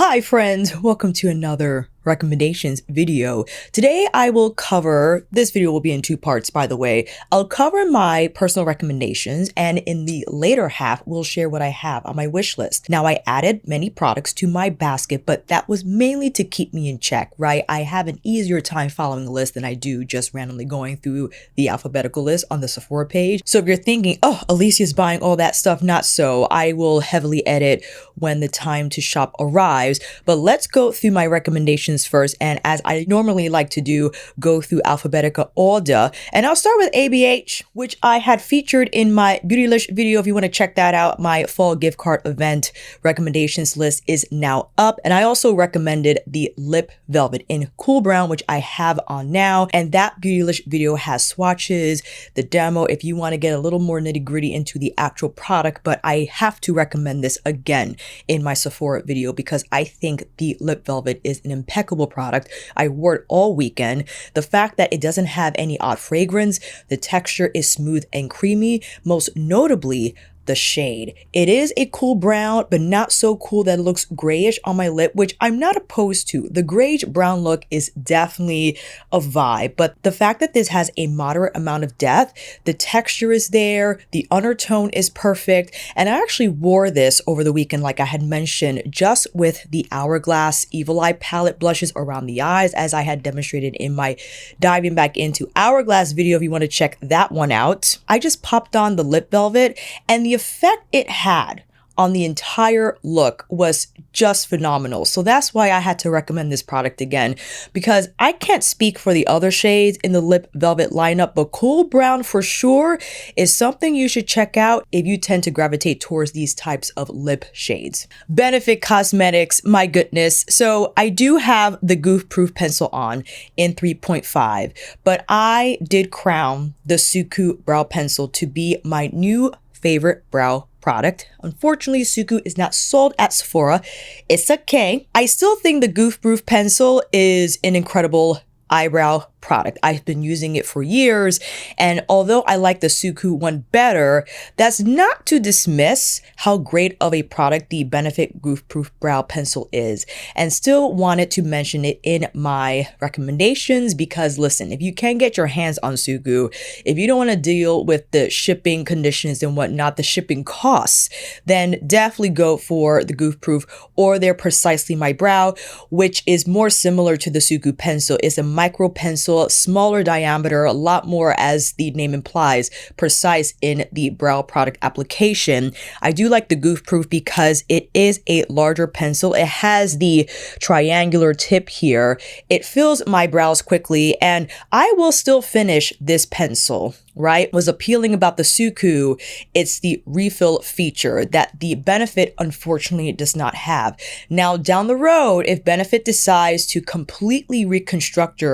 Hi friends, welcome to another recommendations video. Today I will cover, this video will be in two parts by the way. I'll cover my personal recommendations and in the later half we'll share what I have on my wish list. Now I added many products to my basket, but that was mainly to keep me in check, right? I have an easier time following the list than I do just randomly going through the alphabetical list on the Sephora page. So if you're thinking, oh, Alicia's buying all that stuff, not so. I will heavily edit when the time to shop arrives, but let's go through my recommendations first, and as I normally like to do, go through alphabetical order. And I'll start with ABH, which I had featured in my Beautylish video. If you want to check that out, my fall gift card event recommendations list is now up. And I also recommended the Lip Velvet in Cool Brown, which I have on now. And that Beautylish video has swatches, the demo, if you want to get a little more nitty gritty into the actual product. But I have to recommend this again in my Sephora video because I think the Lip Velvet is an impeccable product. I wore it all weekend. The fact that it doesn't have any odd fragrance, the texture is smooth and creamy, most notably the shade. It is a cool brown, but not so cool that it looks grayish on my lip, which I'm not opposed to. The grayish brown look is definitely a vibe, but the fact that this has a moderate amount of depth, the texture is there, the undertone is perfect, and I actually wore this over the weekend, like I had mentioned, just with the Hourglass Evil Eye palette blushes around the eyes, as I had demonstrated in my diving back into Hourglass video. If you want to check that one out, I just popped on the Lip Velvet, and the effect it had on the entire look was just phenomenal. So that's why I had to recommend this product again, because I can't speak for the other shades in the Lip Velvet lineup, but Cool Brown for sure is something you should check out if you tend to gravitate towards these types of lip shades. Benefit Cosmetics, my goodness. So I do have the Goof Proof pencil on in 3.5, but I did crown the Suku brow pencil to be my new favorite brow product. Unfortunately, Suku is not sold at Sephora. It's okay. I still think the Goof Proof pencil is an incredible eyebrow product. I've been using it for years, and although I like the Suku one better, that's not to dismiss how great of a product the Benefit Goof Proof Brow Pencil is, and still wanted to mention it in my recommendations because listen, if you can get your hands on Suku, if you don't want to deal with the shipping conditions and whatnot, the shipping costs, then definitely go for the Goof Proof or their Precisely My Brow, which is more similar to the Suku pencil. It's a micro pencil, smaller diameter, a lot more, as the name implies, precise in the brow product application. I do like the Goof Proof because it is a larger pencil. It has the triangular tip here. It fills my brows quickly, and I will still finish this pencil. Right? Was appealing about the Suku, it's the refill feature that the Benefit unfortunately does not have. Now down the road, if Benefit decides to completely reconstruct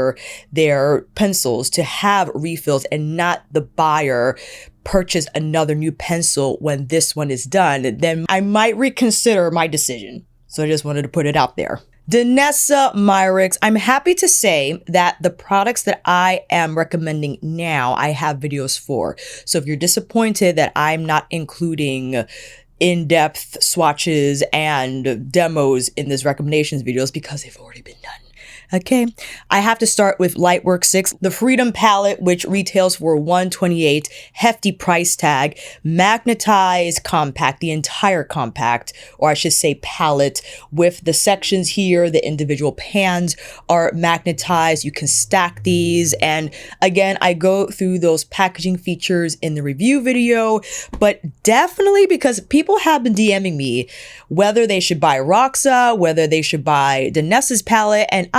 their pencils to have refills and not the buyer purchase another new pencil when this one is done, then I might reconsider my decision. So I just wanted to put it out there. Danessa Myricks. I'm happy to say that the products that I am recommending now, I have videos for. So if you're disappointed that I'm not including in-depth swatches and demos in this recommendations videos because they've already been done. Okay, I have to start with Lightwork 6, the Freedom palette, which retails for $128, hefty price tag, magnetized compact, the entire compact, or I should say palette, with the sections here, the individual pans are magnetized. You can stack these, and again, I go through those packaging features in the review video, but definitely because people have been DMing me whether they should buy Roxa, whether they should buy Danessa's palette, and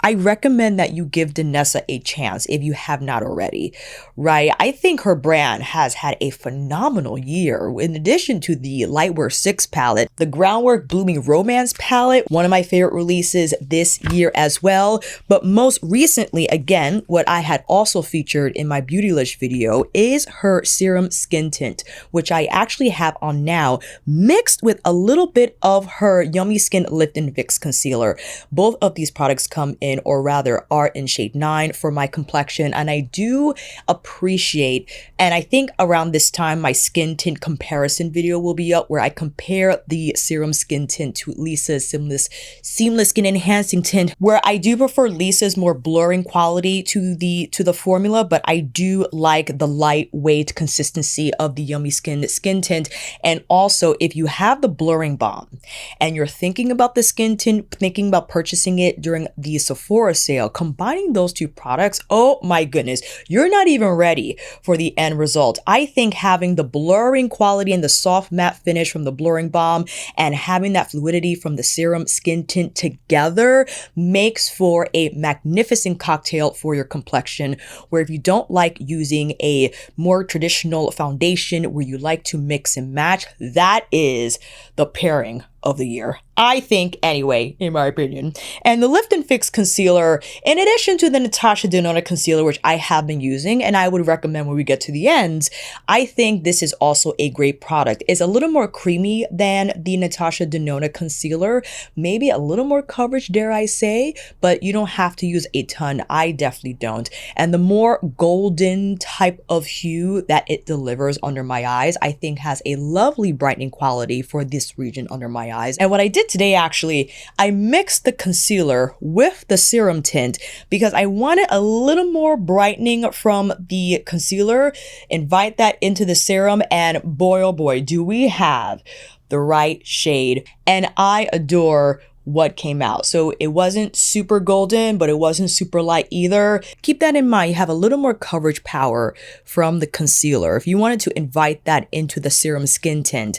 I recommend that you give Danessa a chance if you have not already, right? I think her brand has had a phenomenal year. In addition to the Lightwork 6 palette, the Groundwork Blooming Romance palette, one of my favorite releases this year as well. But most recently, again, what I had also featured in my Beautylish video is her Serum Skin Tint, which I actually have on now, mixed with a little bit of her Yummy Skin Lift and Fix Concealer. Both of these products come come in, or rather are in shade 9 for my complexion. And I do appreciate, and I think around this time my skin tint comparison video will be up, where I compare the Serum skin tint to Lisa's seamless skin enhancing tint, where I do prefer Lisa's more blurring quality to the formula, but I do like the lightweight consistency of the Yummy Skin skin tint. And also, if you have the blurring balm and you're thinking about the skin tint, thinking about purchasing it during the Sephora sale, combining those two products, oh my goodness, you're not even ready for the end result. I think having the blurring quality and the soft matte finish from the blurring balm and having that fluidity from the Serum skin tint together makes for a magnificent cocktail for your complexion, where if you don't like using a more traditional foundation where you like to mix and match, that is the pairing of the year, I think, anyway, in my opinion. And the Lift and Fix concealer, in addition to the Natasha Denona concealer, which I have been using and I would recommend when we get to the ends, I think this is also a great product. It's a little more creamy than the Natasha Denona concealer, maybe a little more coverage, dare I say, but you don't have to use a ton. I definitely don't. And the more golden type of hue that it delivers under my eyes, I think has a lovely brightening quality for this region under my eyes. And what I did today, actually, I mixed the concealer with the Serum tint because I wanted a little more brightening from the concealer, invite that into the serum, and boy, oh boy, do we have the right shade. And I adore what came out. So it wasn't super golden, but it wasn't super light either. Keep that in mind. You have a little more coverage power from the concealer. If you wanted to invite that into the Serum skin tint,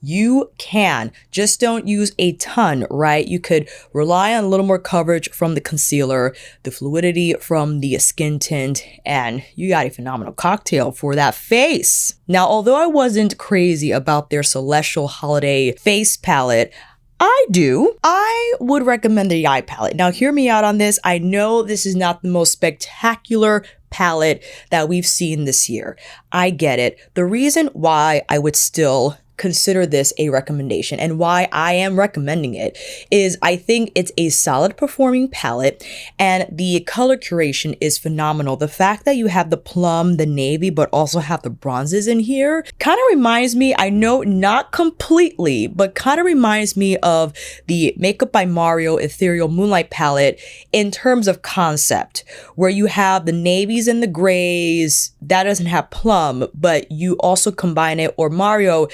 you can. Just don't use a ton, right? You could rely on a little more coverage from the concealer, the fluidity from the skin tint, and you got a phenomenal cocktail for that face. Now, although I wasn't crazy about their Celestial Holiday face palette, I would recommend the eye palette. Now, hear me out on this. I know this is not the most spectacular palette that we've seen this year. I get it. The reason why I would still consider this a recommendation and why I am recommending it is I think it's a solid performing palette and the color curation is phenomenal. The fact that you have the plum, the navy, but also have the bronzes in here kind of reminds me, I know not completely, but kind of reminds me of the Makeup by Mario Ethereal Moonlight palette in terms of concept, where you have the navies and the grays. That doesn't have plum, but you also combine it, or Mario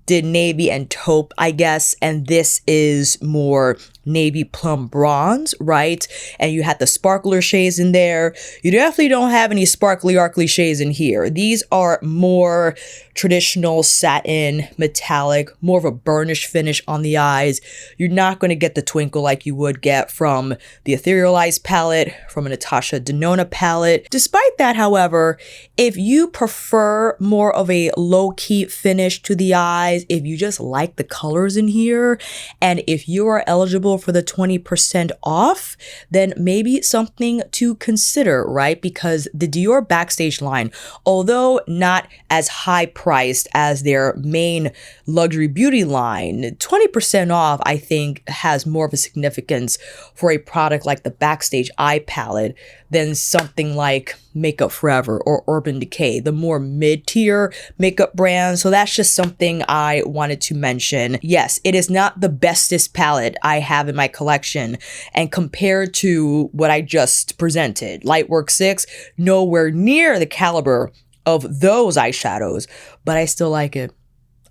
did navy and taupe, I guess, and this is more navy plum bronze, right? And you had the sparkler shades in there. You definitely don't have any sparkly arcly shades in here. These are more traditional satin, metallic, more of a burnish finish on the eyes. You're not going to get the twinkle like you would get from the Ethereal Eyes palette, from a Natasha Denona palette. Despite that, however, if you prefer more of a low-key finish to the eyes, if you just like the colors in here, and if you are eligible for the 20% off, then maybe something to consider, right? Because the Dior Backstage line, although not as high priced as their main luxury beauty line, 20% off, I think, has more of a significance for a product like the Backstage Eye palette than something like Makeup Forever or Urban Decay, the more mid-tier makeup brands. So that's just something I wanted to mention. Yes, it is not the bestest palette I have in my collection, and compared to what I just presented, Lightwork 6, nowhere near the caliber of those eyeshadows, but I still like it.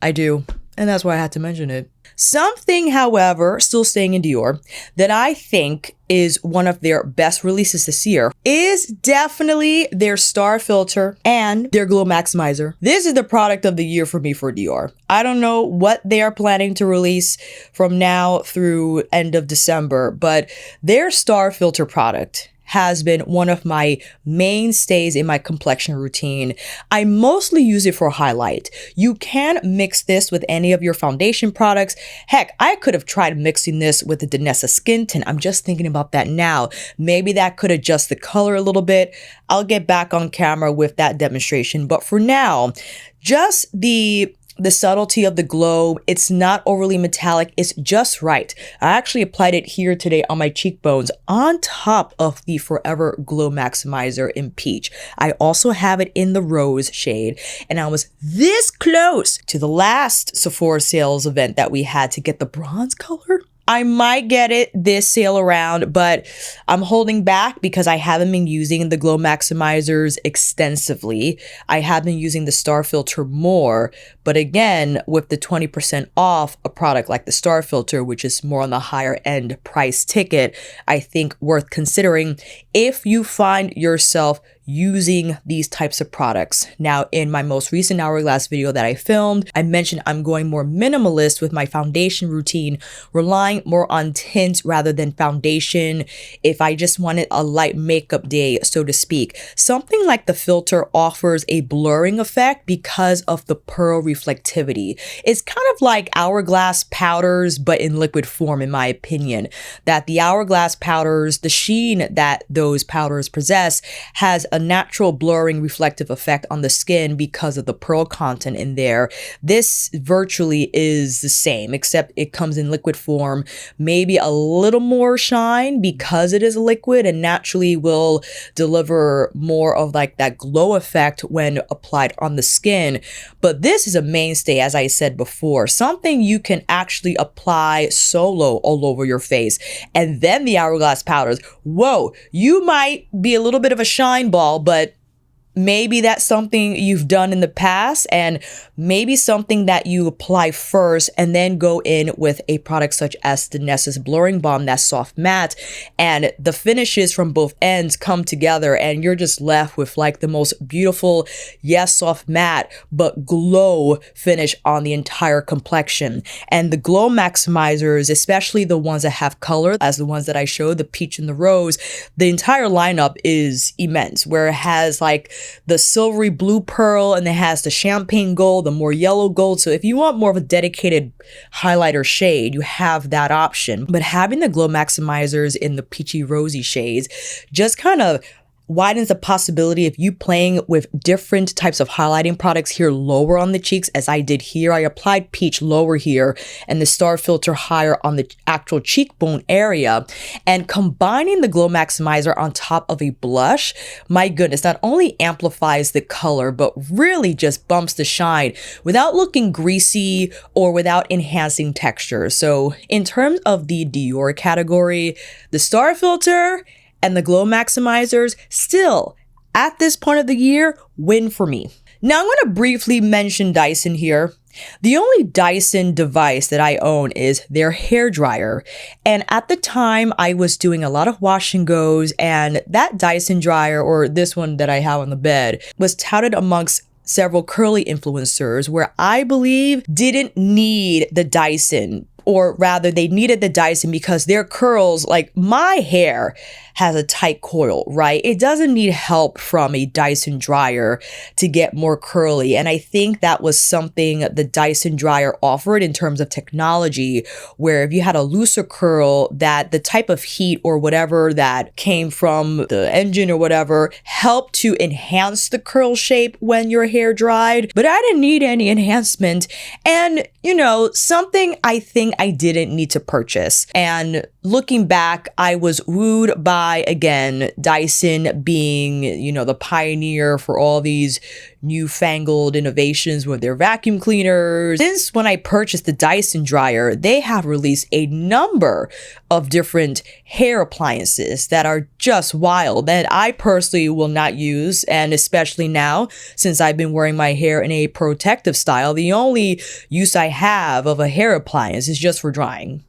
I do. And that's why I had to mention it. Something, however, still staying in Dior, that I think is one of their best releases this year is definitely their Star Filter and their Glow Maximizer. This is the product of the year for me for Dior. I don't know what they are planning to release from now through end of December, but their Star Filter product has been one of my mainstays in my complexion routine. I mostly use it for highlight. You can mix this with any of your foundation products. Heck, I could have tried mixing this with the Danessa skin tint. I'm just thinking about that now. Maybe that could adjust the color a little bit. I'll get back on camera with that demonstration. But for now, just the the subtlety of the glow. It's not overly metallic. It's just right. I actually applied it here today on my cheekbones on top of the Forever Glow Maximizer in Peach. I also have it in the Rose shade, and I was this close to the last Sephora sales event that we had to get the bronze color. I might get it this sale around, but I'm holding back because I haven't been using the Glow Maximizers extensively. I have been using the Star Filter more, but again, with the 20% off a product like the Star Filter, which is more on the higher end price ticket, I think worth considering if you find yourself using these types of products. Now, in my most recent Hourglass video that I filmed, I mentioned I'm going more minimalist with my foundation routine, relying more on tint rather than foundation if I just wanted a light makeup day, so to speak. Something like the filter offers a blurring effect because of the pearl reflectivity. It's kind of like Hourglass powders, but in liquid form, in my opinion. That the Hourglass powders, the sheen that those powders possess, has a natural blurring reflective effect on the skin because of the pearl content in there. This virtually is the same, except it comes in liquid form, maybe a little more shine because it is a liquid and naturally will deliver more of like that glow effect when applied on the skin. But this is a mainstay, as I said before, something you can actually apply solo all over your face. And then the Hourglass powders, whoa, you might be a little bit of a shine ball, but maybe that's something you've done in the past, and maybe something that you apply first and then go in with a product such as Danessa's Blurring Balm that's soft matte, and the finishes from both ends come together and you're just left with like the most beautiful, yes, soft matte, but glow finish on the entire complexion. And the Glow Maximizers, especially the ones that have color, as the ones that I showed, the peach and the rose, the entire lineup is immense, where it has like the silvery blue pearl and it has the champagne gold, the more yellow gold. So if you want more of a dedicated highlighter shade, you have that option. But having the Glow Maximizers in the peachy rosy shades just kind of widens the possibility of you playing with different types of highlighting products here lower on the cheeks, as I did here. I applied peach lower here and the Star Filter higher on the actual cheekbone area. And combining the Glow Maximizer on top of a blush, my goodness, not only amplifies the color, but really just bumps the shine without looking greasy or without enhancing texture. So in terms of the Dior category, the Star Filter and the Glow Maximizers still, at this point of the year, win for me. Now I'm going to briefly mention Dyson here. The only Dyson device that I own is their hair dryer. And at the time, I was doing a lot of wash and goes, and that Dyson dryer, or this one that I have on the bed, was touted amongst several curly influencers where I believe didn't need the Dyson, or rather they needed the Dyson because their curls, like my hair, has a tight coil, right? It doesn't need help from a Dyson dryer to get more curly. And I think that was something the Dyson dryer offered in terms of technology, where if you had a looser curl, that the type of heat or whatever that came from the engine or whatever helped to enhance the curl shape when your hair dried. But I didn't need any enhancement. And, you know, something I think I didn't need to purchase. And looking back, I was wooed by, again, Dyson being, you know, the pioneer for all these newfangled innovations with their vacuum cleaners. Since when I purchased the Dyson dryer, they have released a number of different hair appliances that are just wild that I personally will not use. And especially now, since I've been wearing my hair in a protective style, the only use I have of a hair appliance is just for drying.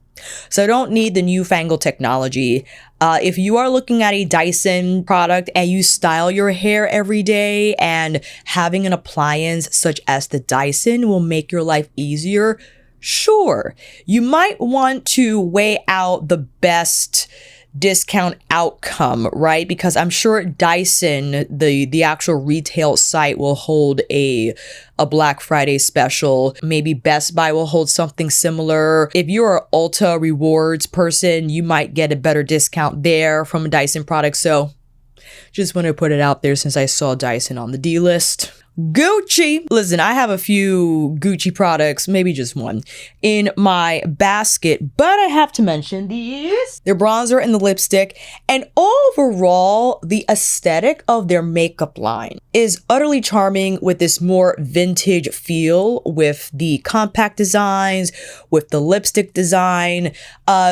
So I don't need the newfangled technology. If you are looking at a Dyson product and you style your hair every day, and having an appliance such as the Dyson will make your life easier, sure, you might want to weigh out the best discount outcome, right? Because I'm sure Dyson, the actual retail site, will hold a Black Friday special. Maybe Best Buy will hold something similar. If you're an Ulta rewards person, you might get a better discount there from a Dyson product. So just want to put it out there since I saw Dyson on the D list. Gucci. Listen, I have a few Gucci products, maybe just one, in my basket, but I have to mention these. Their bronzer and the lipstick, and overall, the aesthetic of their makeup line is utterly charming with this more vintage feel with the compact designs, with the lipstick design.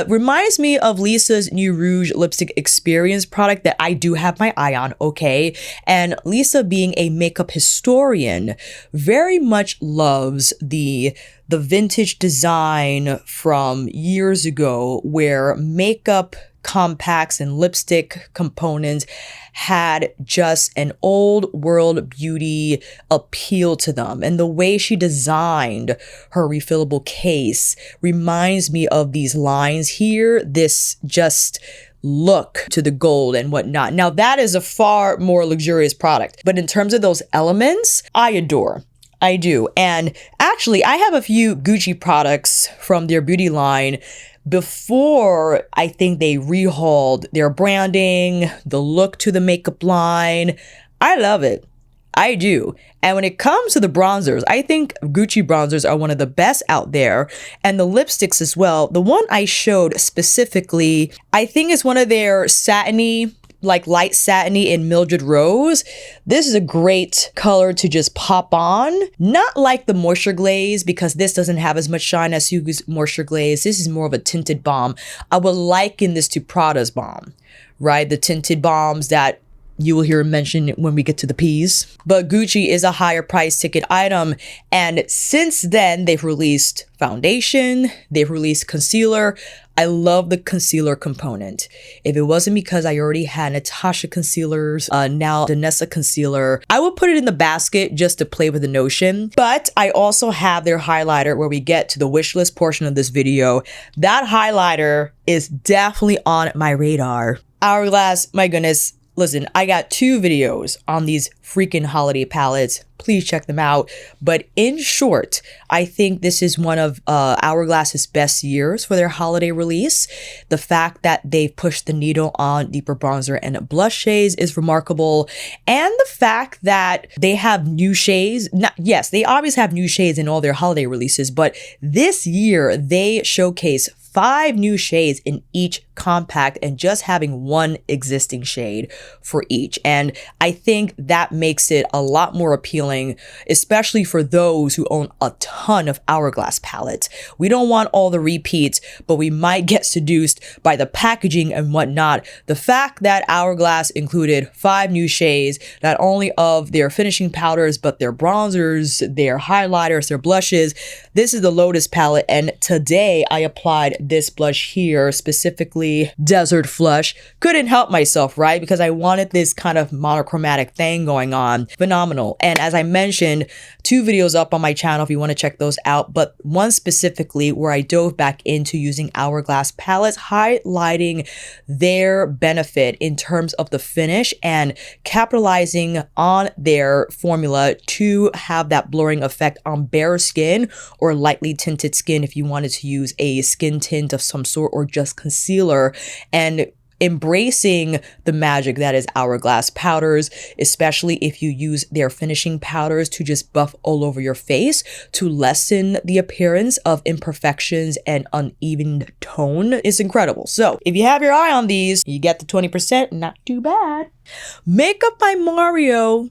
Reminds me of Lisa's New Rouge Lipstick Experience product that I do have my eye on, okay? And Lisa, being a makeup historian, very much loves the vintage design from years ago where makeup compacts and lipstick components had just an old world beauty appeal to them. And the way she designed her refillable case reminds me of these lines here, this just look to the gold and whatnot. Now that is a far more luxurious product, but in terms of those elements, I adore. I do. And actually, I have a few Gucci products from their beauty line before I think they rehauled their branding, the look to the makeup line. I love it. I do. And when it comes to the bronzers, I think Gucci bronzers are one of the best out there. And the lipsticks as well. The one I showed specifically, I think is one of their satiny, like light satiny in Mildred Rose. This is a great color to just pop on. Not like the Moisture Glaze, because this doesn't have as much shine as Hugo's Moisture Glaze. This is more of a tinted balm. I would liken this to Prada's balm, right? The tinted balms that you will hear mentioned when we get to the P's. But Gucci is a higher price ticket item. And since then, they've released foundation, they've released concealer. I love the concealer component. If it wasn't because I already had Natasha concealers, now Danessa concealer, I would put it in the basket just to play with the notion. But I also have their highlighter where we get to the wish list portion of this video. That highlighter is definitely on my radar. Hourglass, my goodness. Listen, I got 2 videos on these freaking holiday palettes. Please check them out. But in short, I think this is one of Hourglass's best years for their holiday release. The fact that they've pushed the needle on deeper bronzer and blush shades is remarkable. And the fact that they have new shades. Yes, they always have new shades in all their holiday releases, but this year they showcase 5 new shades in each compact and just having 1 existing shade for each. And I think that makes it a lot more appealing, especially for those who own a ton of Hourglass palettes. We don't want all the repeats, but we might get seduced by the packaging and whatnot. The fact that Hourglass included 5 new shades, not only of their finishing powders, but their bronzers, their highlighters, their blushes. This is the Lotus palette, and today I applied this blush here, specifically Desert Flush. Couldn't help myself, right? Because I wanted this kind of monochromatic thing going on. Phenomenal. And as I mentioned, 2 videos up on my channel if you want to check those out, but one specifically where I dove back into using Hourglass palettes, highlighting their benefit in terms of the finish and capitalizing on their formula to have that blurring effect on bare skin or lightly tinted skin if you wanted to use a skin tint of some sort or just concealer, and embracing the magic that is Hourglass powders, especially if you use their finishing powders to just buff all over your face to lessen the appearance of imperfections and uneven tone is incredible. So if you have your eye on these, you get the 20%, not too bad. Makeup by Mario.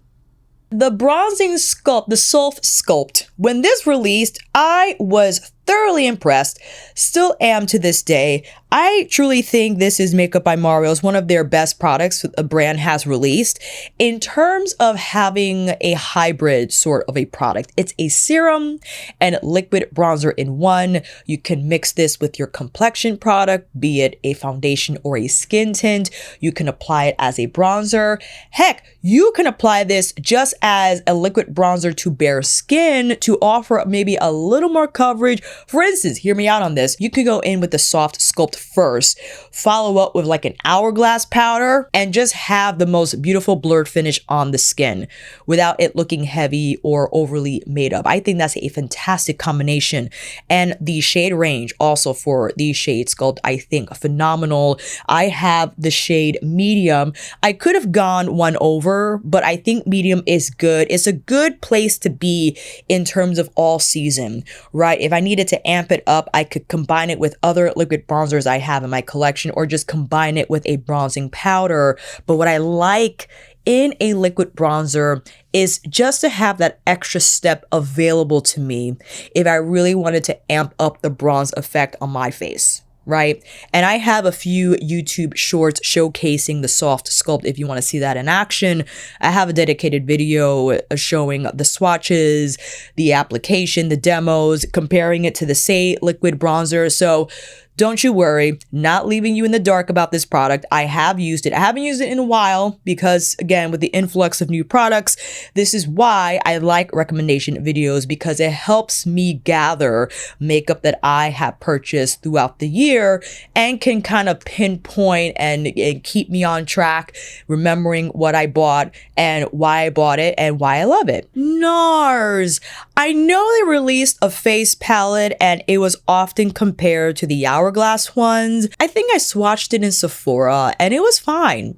The bronzing sculpt, the Softsculpt. When this released, I was thoroughly impressed, still am to this day. I truly think this is Makeup by Mario, one of their best products a brand has released in terms of having a hybrid sort of a product. It's a serum and liquid bronzer in one. You can mix this with your complexion product, be it a foundation or a skin tint. You can apply it as a bronzer. Heck, you can apply this just as a liquid bronzer to bare skin to offer maybe a little more coverage For instance, hear me out on this. You could go in with the Softsculpt first, follow up with like an Hourglass powder, and just have the most beautiful blurred finish on the skin without it looking heavy or overly made up. I think that's a fantastic combination. And the shade range also for the shade sculpt, I think phenomenal. I have the shade medium. I could have gone one over, but I think medium is good. It's a good place to be in terms of all season, right? If I needed to amp it up, I could combine it with other liquid bronzers I have in my collection, or just combine it with a bronzing powder. But what I like in a liquid bronzer is just to have that extra step available to me if I really wanted to amp up the bronze effect on my face, right? And I have a few YouTube shorts showcasing the Softsculpt if you want to see that in action. I have a dedicated video showing the swatches, the application, the demos, comparing it to the Say liquid bronzer. So don't you worry, not leaving you in the dark about this product. I have used it. I haven't used it in a while because, again, with the influx of new products, this is why I like recommendation videos, because it helps me gather makeup that I have purchased throughout the year and can kind of pinpoint and keep me on track, remembering what I bought and why I bought it and why I love it. NARS. I know they released a face palette and it was often compared to the Hourglass ones. I think I swatched it in Sephora and it was fine.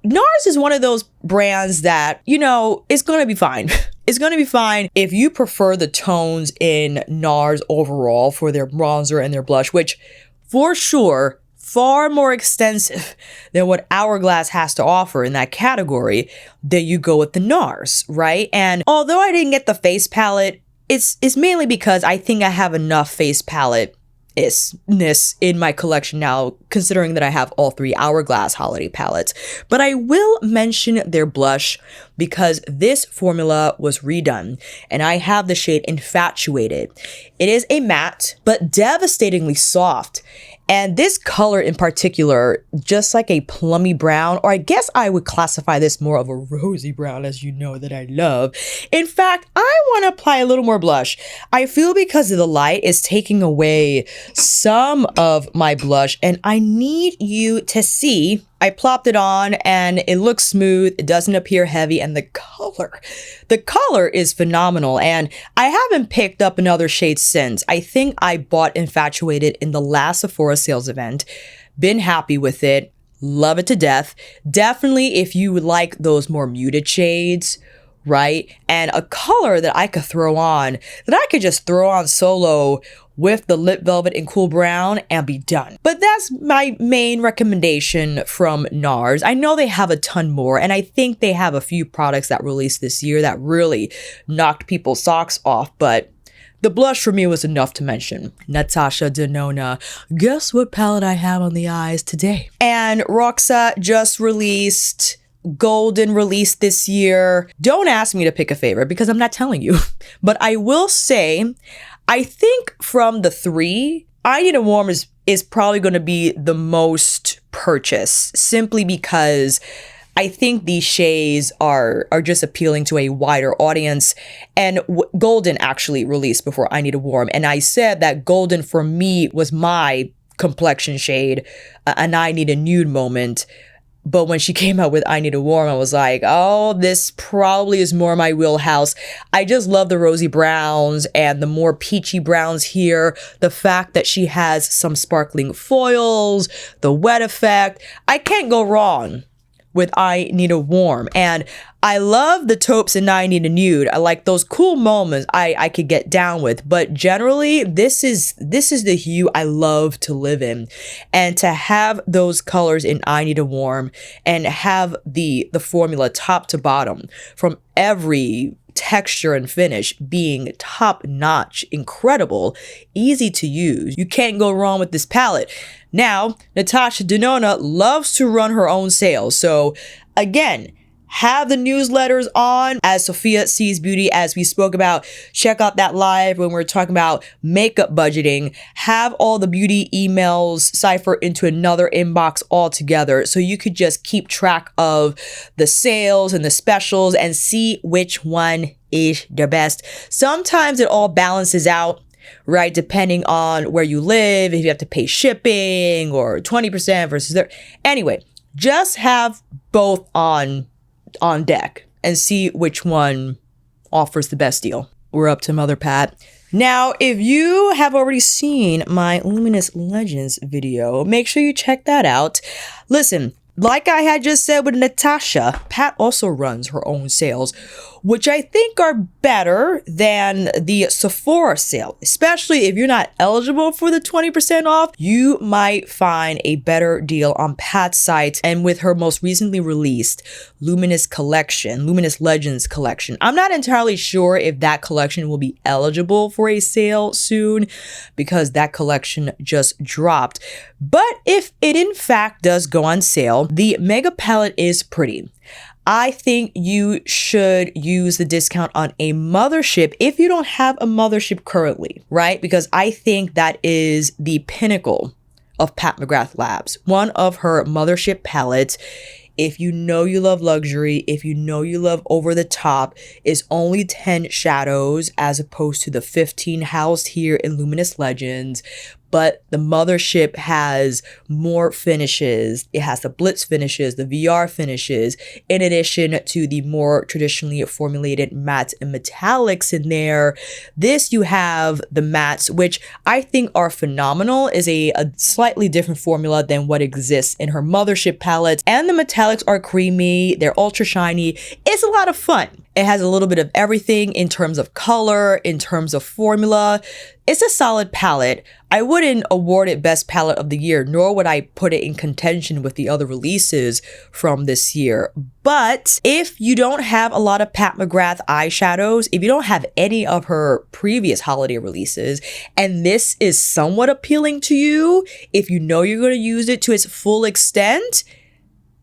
NARS is one of those brands that, you know, it's gonna be fine. It's gonna be fine if you prefer the tones in NARS overall for their bronzer and their blush, which for sure, far more extensive than what Hourglass has to offer in that category, then you go with the NARS, right? And although I didn't get the face palette, it's mainly because I think I have enough face palette isness in my collection now, considering that I have all three Hourglass holiday palettes. But I will mention their blush because this formula was redone and I have the shade Infatuated. It is a matte, but devastatingly soft. And this color in particular, just like a plummy brown, or I guess I would classify this more of a rosy brown, as you know that I love. In fact, I want to apply a little more blush. I feel because of the light is taking away some of my blush, and I need you to see. I plopped it on and it looks smooth. It doesn't appear heavy, and the color is phenomenal. And I haven't picked up another shade since. I think I bought Infatuated in the last Sephora sales event. Been happy with it. Love it to death. Definitely if you would like those more muted shades, right? And a color that I could throw on, that I could just throw on solo with the Lip Velvet and Cool Brown and be done. But that's my main recommendation from NARS. I know they have a ton more, and I think they have a few products that released this year that really knocked people's socks off, but the blush for me was enough to mention. Natasha Denona. Guess what palette I have on the eyes today? And Rosy just released Golden released this year. Don't ask me to pick a favorite because I'm not telling you. But I will say, I think from the three, I Need a Warm is probably going to be the most purchased, simply because I think these shades are just appealing to a wider audience. And Golden actually released before I Need a Warm. And I said that Golden for me was my complexion shade, and I need a nude moment. But when she came out with I Need a Warm, I was like, oh, this probably is more my wheelhouse. I just love the rosy browns and the more peachy browns here. The fact that she has some sparkling foils, the wet effect. I can't go wrong with I Need a Warm. And I love the taupes in I Need a Nude. I like those cool moments I could get down with. But generally, this is the hue I love to live in. And to have those colors in I Need a Warm and have the formula top to bottom from every texture and finish being top notch, incredible, easy to use. You can't go wrong with this palette. Now, Natasha Denona loves to run her own sales. So again, have the newsletters on as Sophia Sees Beauty, as we spoke about. Check out that live when we're talking about makeup budgeting. Have all the beauty emails cipher into another inbox altogether, so you could just keep track of the sales and the specials and see which one is the best. Sometimes it all balances out. right? Depending on where you live, if you have to pay shipping or 20% versus there. Anyway, just have both on deck and see which one offers the best deal. We're up to Mother Pat. Now, if you have already seen my Luminous Legends video, make sure you check that out. Listen, like I had just said with Natasha, Pat also runs her own sales, which I think are better than the Sephora sale. Especially if you're not eligible for the 20% off, you might find a better deal on Pat's site and with her most recently released Luminous collection, Luminous Legends collection. I'm not entirely sure if that collection will be eligible for a sale soon because that collection just dropped. But if it in fact does go on sale, the mega palette is pretty. I think you should use the discount on a mothership if you don't have a mothership currently, right? Because I think that is the pinnacle of Pat McGrath Labs. One of her mothership palettes, if you know you love luxury, if you know you love over the top, is only 10 shadows as opposed to the 15 housed here in Luminous Legends. But the mothership has more finishes. It has the Blitz finishes, the VR finishes, in addition to the more traditionally formulated mattes and metallics in there. This, you have the mattes, which I think are phenomenal, is a slightly different formula than what exists in her mothership palette. And the metallics are creamy, they're ultra shiny. It's a lot of fun. It has a little bit of everything in terms of color, in terms of formula. It's a solid palette. I wouldn't award it Best Palette of the Year, nor would I put it in contention with the other releases from this year. But if you don't have a lot of Pat McGrath eyeshadows, if you don't have any of her previous holiday releases, and this is somewhat appealing to you, if you know you're going to use it to its full extent,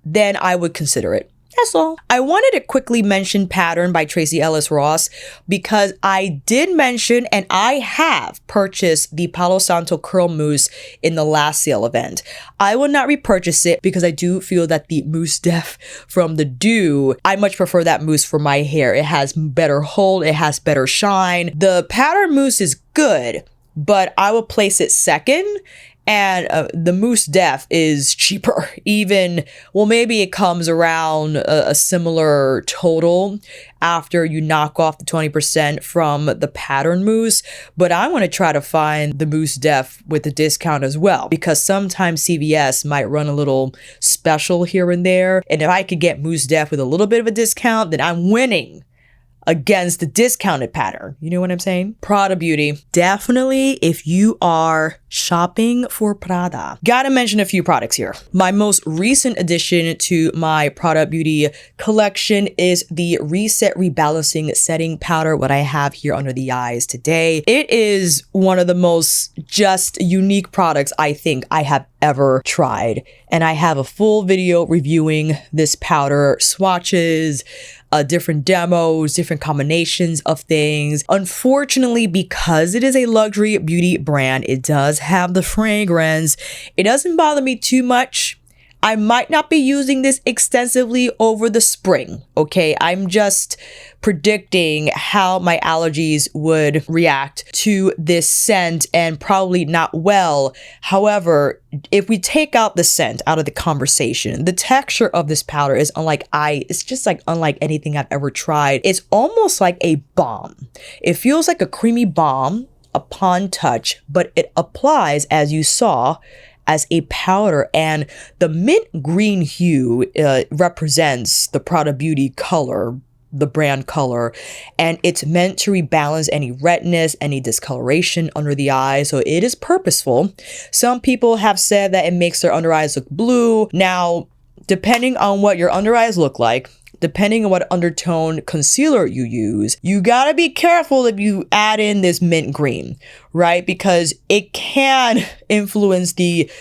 then I would consider it. That's all. I wanted to quickly mention Pattern by Tracee Ellis Ross because I did mention and I have purchased the Palo Santo Curl Mousse in the last sale event. I will not repurchase it because I do feel that the Mousse Def from the Dew, I much prefer that mousse for my hair. It has better hold, it has better shine. The Pattern Mousse is good, but I will place it second. And the Mousse Def is cheaper, even, well, maybe it comes around a similar total after you knock off the 20% from the Pattern Mousse. But I want to try to find the Mousse Def with a discount as well, because sometimes CVS might run a little special here and there. And if I could get Mousse Def with a little bit of a discount, then I'm winning against the discounted Pattern. You know what I'm saying? Prada Beauty. Definitely, if you are shopping for Prada, gotta mention a few products here. My most recent addition to my Prada Beauty collection is the Reset Rebalancing Setting Powder, what I have here under the eyes today. It is one of the most just unique products I think I have ever tried. And I have a full video reviewing this powder, swatches, different demos, different combinations of things. Unfortunately, because it is a luxury beauty brand, it does have the fragrance. It doesn't bother me too much. I might not be using this extensively over the spring, okay? I'm just predicting how my allergies would react to this scent, and probably not well. However, if we take out the scent out of the conversation, the texture of this powder is it's just like unlike anything I've ever tried. It's almost like a balm. It feels like a creamy balm upon touch, but it applies, as you saw, as a powder, and the mint green hue represents the Prada Beauty color, the brand color, and it's meant to rebalance any redness, any discoloration under the eye, so it is purposeful. Some people have said that it makes their under eyes look blue. Now, depending on what your under eyes look like, depending on what undertone concealer you use, you gotta be careful if you add in this mint green, right? Because it can influence the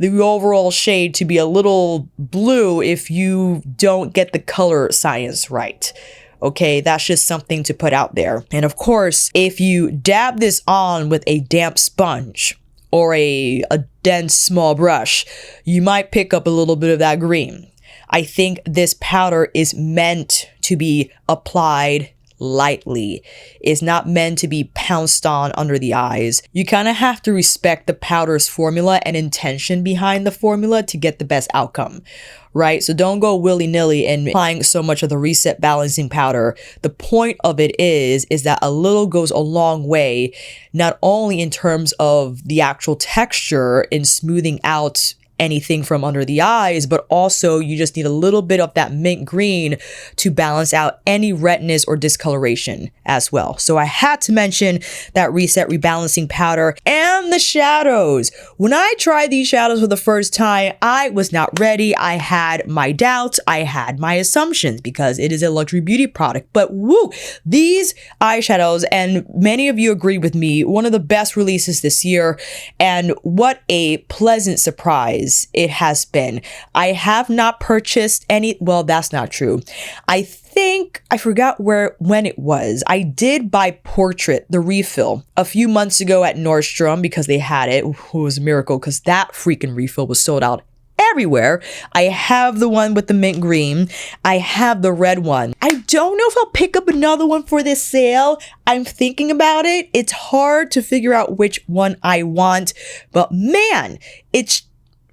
overall shade to be a little blue if you don't get the color science right. Okay, that's just something to put out there. And of course, if you dab this on with a damp sponge or a dense small brush, you might pick up a little bit of that green. I think this powder is meant to be applied lightly. It's not meant to be pounced on under the eyes. You kind of have to respect the powder's formula and intention behind the formula to get the best outcome, right? So don't go willy-nilly and applying so much of the Reset Balancing Powder. The point of it is that a little goes a long way, not only in terms of the actual texture in smoothing out anything from under the eyes, but also you just need a little bit of that mint green to balance out any redness or discoloration as well. So I had to mention that Reset Rebalancing Powder and the shadows. When I tried these shadows for the first time, I was not ready. I had my doubts. I had my assumptions because it is a luxury beauty product. But woo, these eyeshadows, and many of you agree with me, one of the best releases this year, and what a pleasant surprise it has been. I have not purchased any, well, that's not true. I forgot when it was. I did buy Portrait, the refill, a few months ago at Nordstrom because they had it. It was a miracle because that freaking refill was sold out everywhere. I have the one with the mint green. I have the red one. I don't know if I'll pick up another one for this sale. I'm thinking about it. It's hard to figure out which one I want, but man, it's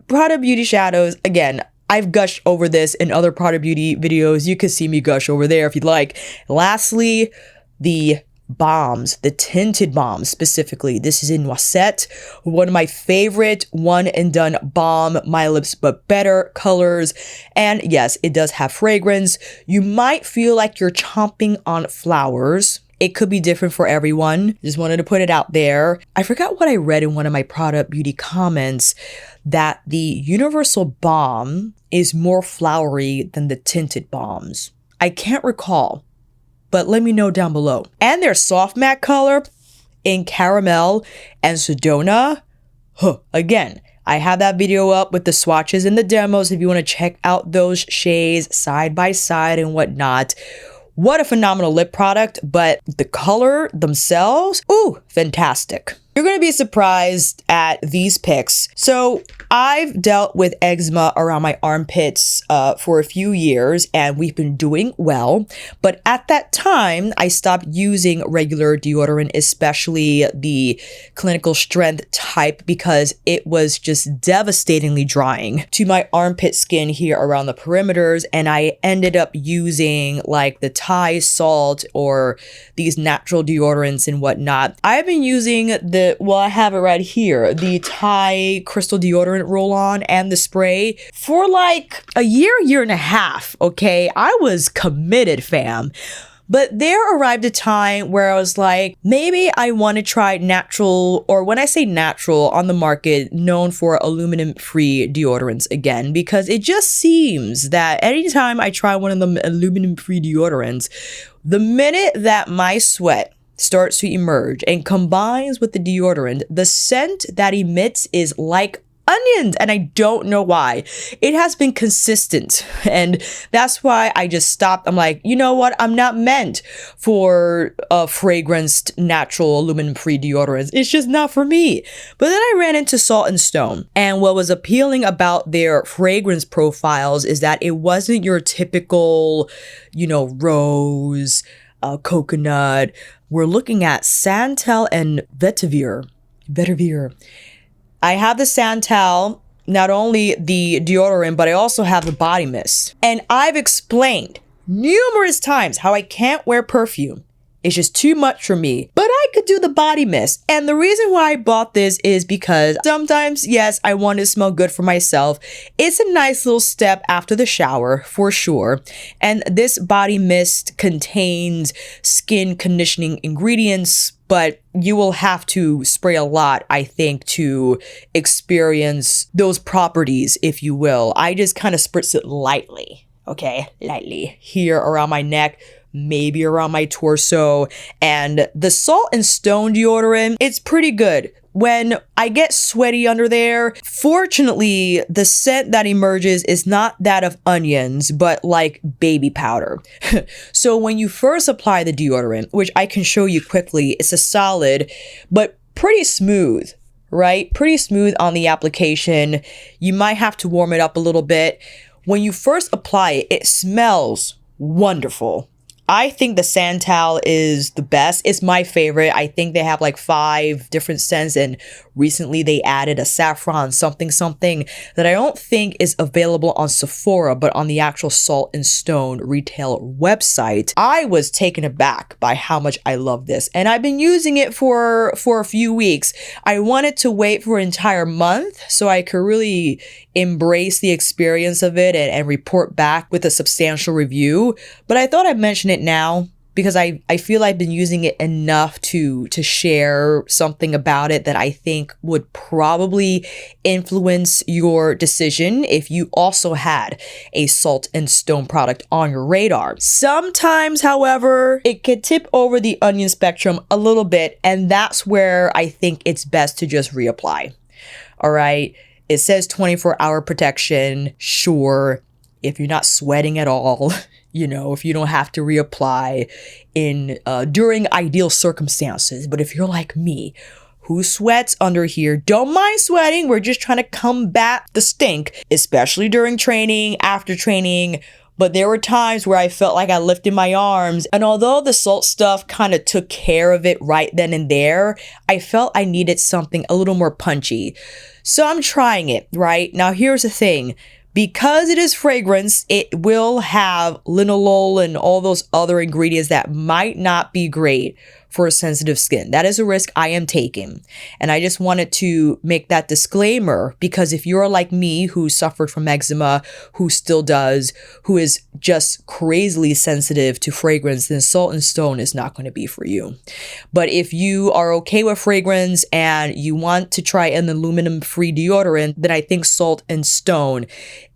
Prada Beauty shadows. Again, I've gushed over this in other Prada Beauty videos. You can see me gush over there if you'd like. Lastly, the bombs, the tinted bombs specifically. This is in Noisette, one of my favorite one and done balm, My Lips But Better colors. And yes, it does have fragrance. You might feel like you're chomping on flowers. It could be different for everyone. Just wanted to put it out there. I forgot what I read in one of my Prada Beauty comments, that the Universal Balm is more flowery than the tinted balms. I can't recall, but let me know down below. And their soft matte color in Caramel and Sedona. Again, I have that video up with the swatches and the demos if you want to check out those shades side by side and whatnot. What a phenomenal lip product, but the color themselves, ooh, fantastic. You're going to be surprised at these picks. So I've dealt with eczema around my armpits for a few years, and we've been doing well. But at that time, I stopped using regular deodorant, especially the clinical strength type, because it was just devastatingly drying to my armpit skin here around the perimeters. And I ended up using like the Thai salt or these natural deodorants and whatnot. I've been using I have it right here, the Thai crystal deodorant roll-on and the spray for like a year and a half, okay? I was committed, fam. But there arrived a time where I was like, maybe I want to try natural, or when I say natural, on the market, known for aluminum-free deodorants again, because it just seems that anytime I try one of them aluminum-free deodorants, the minute that my sweat starts to emerge and combines with the deodorant, the scent that emits is like onions, and I don't know why. It has been consistent, and that's why I just stopped. I'm like, you know what? I'm not meant for fragranced, natural, aluminum-free deodorants. It's just not for me. But then I ran into Salt and Stone, and what was appealing about their fragrance profiles is that it wasn't your typical, rose, coconut. We're looking at Santal and Vetiver. I have the Santal, not only the deodorant, but I also have the body mist. And I've explained numerous times how I can't wear perfume. It's just too much for me. But I could do the body mist. And the reason why I bought this is because sometimes, yes, I want to smell good for myself. It's a nice little step after the shower, for sure. And this body mist contains skin conditioning ingredients, but you will have to spray a lot, I think, to experience those properties, if you will. I just kind of spritz it lightly, okay? Lightly. Here around my neck, maybe around my torso. And the Salt and Stone deodorant, it's pretty good. When I get sweaty under there, fortunately, the scent that emerges is not that of onions, but like baby powder. So when you first apply the deodorant, which I can show you quickly, it's a solid, but pretty smooth, right? Pretty smooth on the application. You might have to warm it up a little bit. When you first apply it, it smells wonderful. I think the Santal is the best. It's my favorite. I think they have like 5 different scents, and recently they added a saffron something that I don't think is available on Sephora, but on the actual Salt and Stone retail website. I was taken aback by how much I love this, and I've been using it for a few weeks. I wanted to wait for an entire month so I could really embrace the experience of it and report back with a substantial review, but I thought I'd mention it now because I feel I've been using it enough to share something about it that I think would probably influence your decision if you also had a Salt and Stone product on your radar. Sometimes, however, it could tip over the onion spectrum a little bit, and that's where I think it's best to just reapply. All right, it says 24-hour protection. Sure, if you're not sweating at all, you know, if you don't have to reapply during ideal circumstances. But if you're like me, who sweats under here, don't mind sweating. We're just trying to combat the stink, especially during training, after training. But there were times where I felt like I lifted my arms, and although the salt stuff kind of took care of it right then and there, I felt I needed something a little more punchy. So I'm trying it, right? Now here's the thing. Because it is fragrance, it will have linalool and all those other ingredients that might not be great for sensitive skin. That is a risk I am taking. And I just wanted to make that disclaimer because if you're like me who suffered from eczema, who still does, who is just crazily sensitive to fragrance, then Salt and Stone is not going to be for you. But if you are okay with fragrance and you want to try an aluminum-free deodorant, then I think Salt and Stone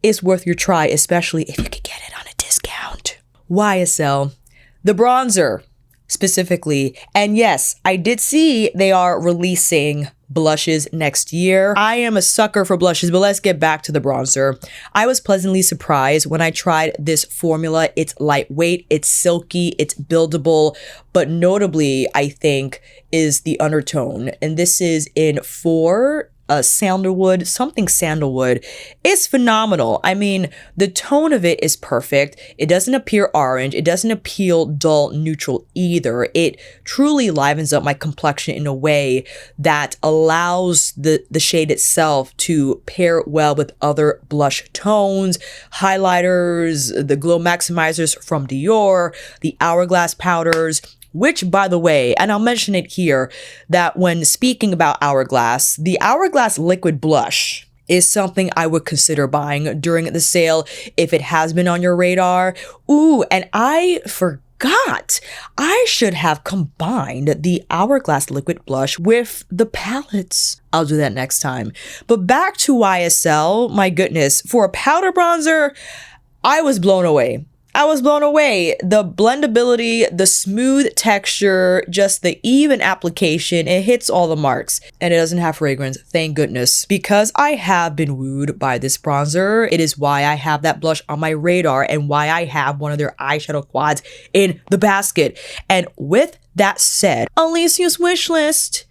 is worth your try, especially if you could get it on a discount. YSL, the bronzer specifically. And yes, I did see they are releasing blushes next year. I am a sucker for blushes, but let's get back to the bronzer. I was pleasantly surprised when I tried this formula. It's lightweight, it's silky, it's buildable, but notably, I think, is the undertone. And this is in 4 sandalwood, something sandalwood. It's phenomenal. I mean, the tone of it is perfect. It doesn't appear orange. It doesn't appeal dull neutral either. It truly livens up my complexion in a way that allows the shade itself to pair well with other blush tones, highlighters, the glow maximizers from Dior, the Hourglass powders, which, by the way, and I'll mention it here, that when speaking about Hourglass, the Hourglass liquid blush is something I would consider buying during the sale if it has been on your radar. Ooh, and I forgot. I should have combined the Hourglass liquid blush with the palettes. I'll do that next time. But back to YSL, my goodness, for a powder bronzer, I was blown away. I was blown away. The blendability, the smooth texture, just the even application, it hits all the marks. And it doesn't have fragrance, thank goodness. Because I have been wooed by this bronzer, it is why I have that blush on my radar and why I have one of their eyeshadow quads in the basket. And with that said, Alicia's wishlist.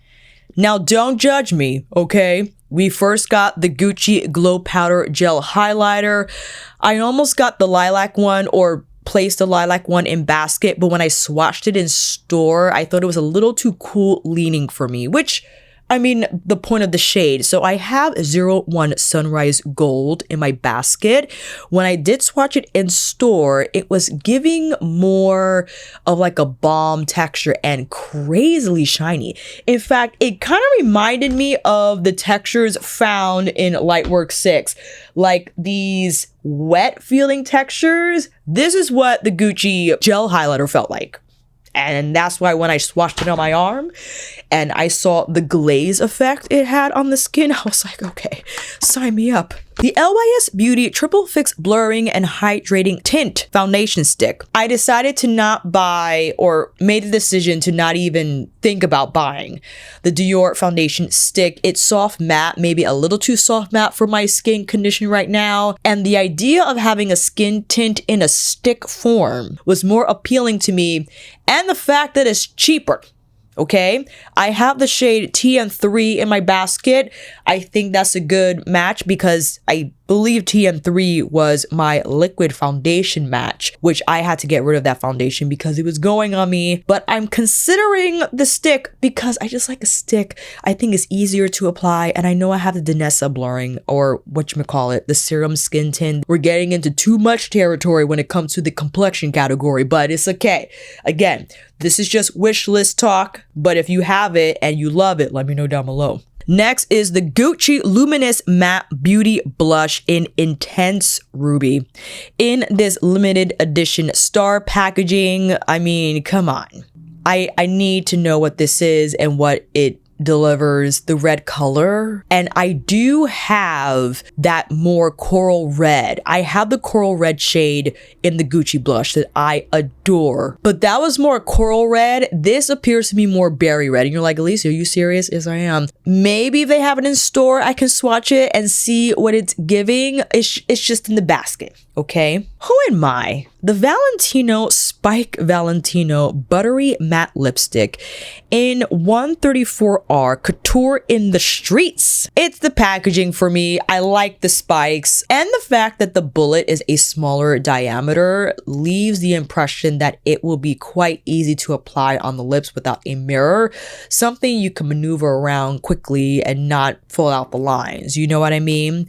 Now don't judge me, okay? We first got the Gucci Glow Powder Gel Highlighter. I almost got the lilac one or placed the lilac one in basket, but when I swatched it in store, I thought it was a little too cool leaning for me, which, I mean, the point of the shade. So I have 01 Sunrise Gold in my basket. When I did swatch it in store, it was giving more of like a balm texture and crazily shiny. In fact, it kind of reminded me of the textures found in Lightwork 6, like these wet feeling textures. This is what the Gucci gel highlighter felt like. And that's why when I swatched it on my arm and I saw the glaze effect it had on the skin, I was like, okay, sign me up. The LYS Beauty Triple Fix Blurring and Hydrating Tint Foundation Stick. I decided to not buy, or made the decision to not even think about buying the Dior foundation stick. It's soft matte, maybe a little too soft matte for my skin condition right now. And the idea of having a skin tint in a stick form was more appealing to me, and the fact that it's cheaper. Okay, I have the shade TN3 in my basket. I think that's a good match because I believe TM3 was my liquid foundation match, which I had to get rid of that foundation because it was going on me. But I'm considering the stick because I just like a stick. I think it's easier to apply, and I know I have the Danessa blurring, or whatchamacallit, the Serum skin tint. We're getting into too much territory when it comes to the complexion category, but it's okay. Again, this is just wish list talk, but if you have it and you love it, let me know down below. Next is the Gucci Luminous Matte Beauty Blush in Intense Ruby in this limited edition star packaging. I mean, come on. I need to know what this is and what it delivers. The red color, and I do have that more coral red. I have the coral red shade in the Gucci blush that I adore, but that was more coral red. This appears to be more berry red, and you're like, Alicia, are you serious? Yes, I am. Maybe if they have it in store, I can swatch it and see what it's giving. It's just in the basket, okay? Who am I? The Valentino Spike Valentino Buttery Matte Lipstick in 134R Couture in the Streets. It's the packaging for me. I like the spikes, and the fact that the bullet is a smaller diameter leaves the impression that it will be quite easy to apply on the lips without a mirror, something you can maneuver around quickly and not fall out the lines. You know what I mean?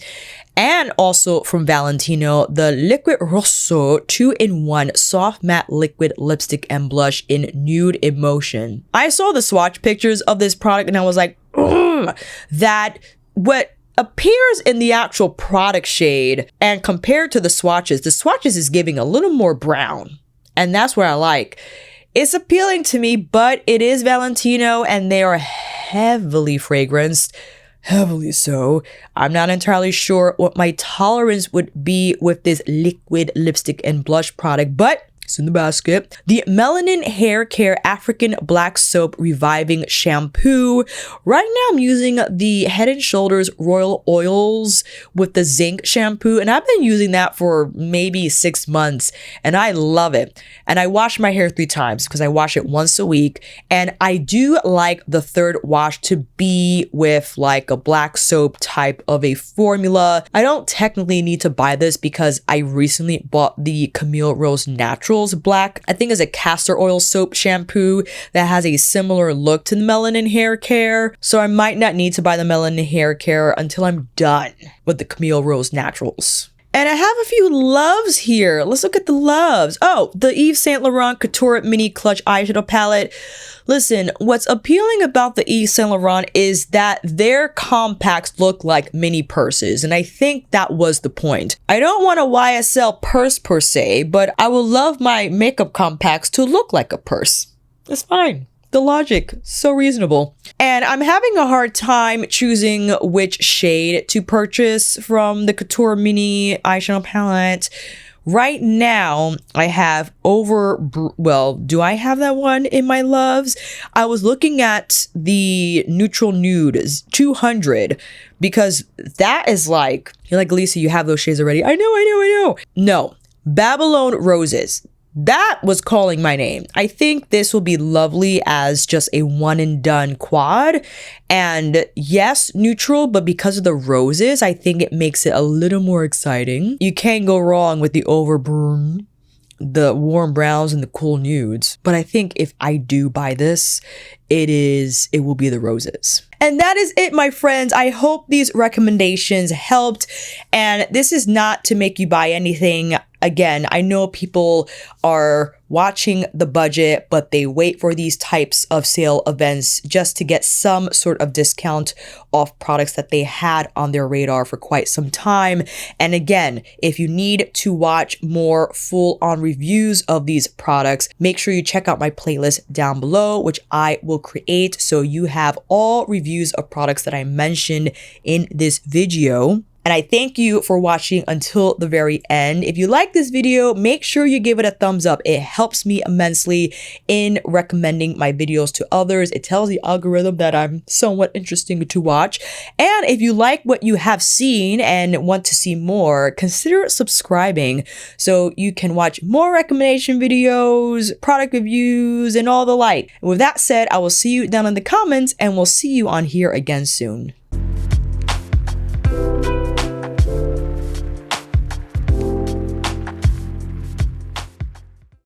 And also from Valentino, the Liquid Rosso 2-in-1 Soft Matte Liquid Lipstick and Blush in Nude Emotion. I saw the swatch pictures of this product and I was like, ugh, that what appears in the actual product shade and compared to the swatches is giving a little more brown. And that's what I like. It's appealing to me, but it is Valentino and they are heavily fragranced. Heavily so. I'm not entirely sure what my tolerance would be with this liquid lipstick and blush product, but it's in the basket. The Melanin Hair Care African Black Soap Reviving Shampoo. Right now I'm using the Head & Shoulders Royal Oils with the zinc shampoo, and I've been using that for maybe 6 months and I love it. And I wash my hair 3 times because I wash it once a week, and I do like the third wash to be with like a black soap type of a formula. I don't technically need to buy this because I recently bought the Camille Rose Naturals Black, I think is a castor oil soap shampoo that has a similar look to the Melanin Hair Care. So I might not need to buy the Melanin Hair Care until I'm done with the Camille Rose Naturals. And I have a few loves here. Let's look at the loves. Oh, the Yves Saint Laurent Couture Mini Clutch Eyeshadow Palette. Listen, what's appealing about the Yves Saint Laurent is that their compacts look like mini purses, and I think that was the point. I don't want a YSL purse per se, but I would love my makeup compacts to look like a purse. It's fine. The logic, so reasonable. And I'm having a hard time choosing which shade to purchase from the Couture Mini Eyeshadow Palette. Right now, I have do I have that one in my loves? I was looking at the Neutral Nude 200 because that is like, you're like, Alicia, you have those shades already. I know. No, Babylon Roses. That was calling my name. I think this will be lovely as just a one and done quad. And yes, neutral, but because of the roses, I think it makes it a little more exciting. You can't go wrong with the overburn, the warm browns, and the cool nudes. But I think if I do buy this, it will be the roses. And that is it, my friends. I hope these recommendations helped. And this is not to make you buy anything. Again, I know people are watching the budget, but they wait for these types of sale events just to get some sort of discount off products that they had on their radar for quite some time. And again, if you need to watch more full-on reviews of these products, make sure you check out my playlist down below, which I will create so you have all reviews of products that I mentioned in this video. And I thank you for watching until the very end. If you like this video, make sure you give it a thumbs up. It helps me immensely in recommending my videos to others. It tells the algorithm that I'm somewhat interesting to watch. And if you like what you have seen and want to see more, consider subscribing so you can watch more recommendation videos, product reviews, and all the like. And with that said, I will see you down in the comments and we'll see you on here again soon.